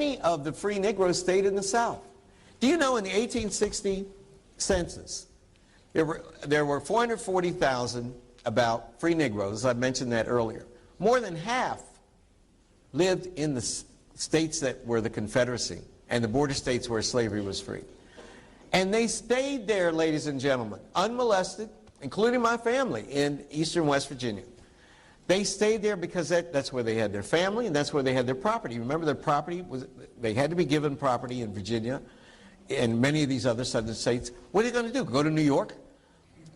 Many of the free Negroes stayed in the South. Do you know in the 1860 census, there were 440,000 about free Negroes, I mentioned that earlier. More than half lived in the states that were the Confederacy and the border states where slavery was free. And they stayed there, ladies and gentlemen, unmolested, including my family in eastern West Virginia. They stayed there because that's where they had their family and that's where they had their property. Remember, their property was, they had to be given property in Virginia and many of these other southern states. What are they going to do? Go to New York?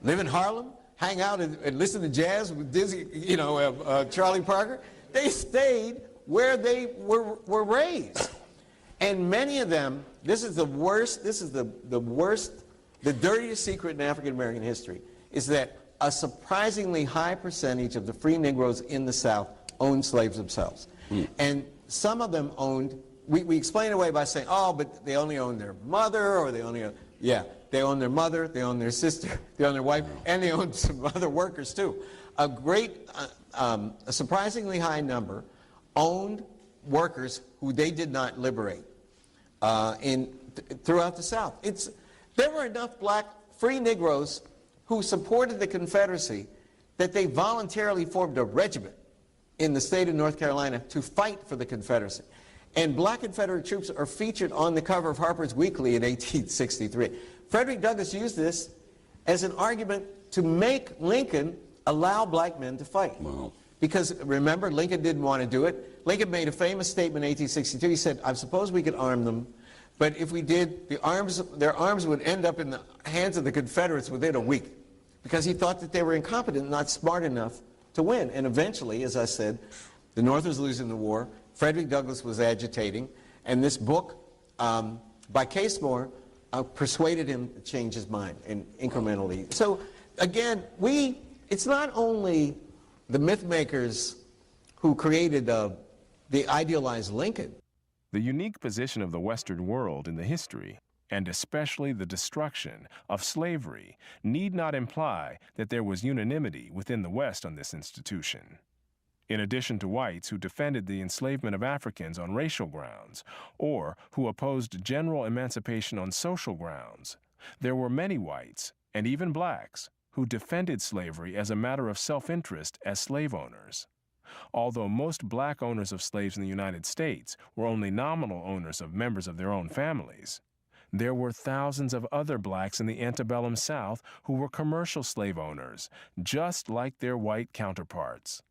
Live in Harlem? Hang out and listen to jazz with Dizzy, Charlie Parker? They stayed where they were raised. And many of them, this is the worst, the dirtiest secret in African American history, is that a surprisingly high percentage of the free Negroes in the South owned slaves themselves. And some of them owned, we explain it away by saying, oh, but they only own their mother, or they only own, yeah, they own their mother, they own their sister, they own their wife, and they own some other workers too. A surprisingly high number owned workers who they did not liberate throughout the South. There were enough black free Negroes who supported the Confederacy that they voluntarily formed a regiment in the state of North Carolina to fight for the Confederacy. And black Confederate troops are featured on the cover of Harper's Weekly in 1863. Frederick Douglass used this as an argument to make Lincoln allow black men to fight. Wow. Because remember, Lincoln didn't want to do it. Lincoln made a famous statement in 1862. He said, I suppose we could arm them, but if we did, their arms would end up in the hands of the Confederates within a week, because he thought that they were incompetent, not smart enough to win. And eventually, as I said, the North was losing the war. Frederick Douglass was agitating, and this book by Casemore persuaded him to change his mind, and incrementally. So again, it's not only the myth makers who created the idealized Lincoln. The unique position of the Western world in the history, and especially the destruction of slavery, need not imply that there was unanimity within the West on this institution. In addition to whites who defended the enslavement of Africans on racial grounds, or who opposed general emancipation on social grounds, there were many whites, and even blacks, who defended slavery as a matter of self-interest as slave owners. Although most black owners of slaves in the United States were only nominal owners of members of their own families, there were thousands of other blacks in the antebellum South who were commercial slave owners, just like their white counterparts.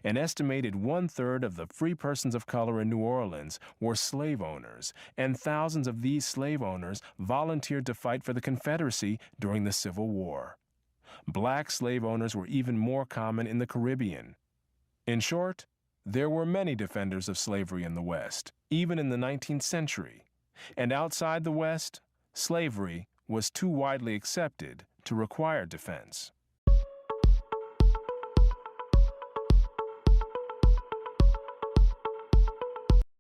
An estimated 1/3 of the free persons of color in New Orleans were slave owners, and thousands of these slave owners volunteered to fight for the Confederacy during the Civil War. Black slave owners were even more common in the Caribbean. In short, there were many defenders of slavery in the West, even in the 19th century. And outside the West, slavery was too widely accepted to require defense.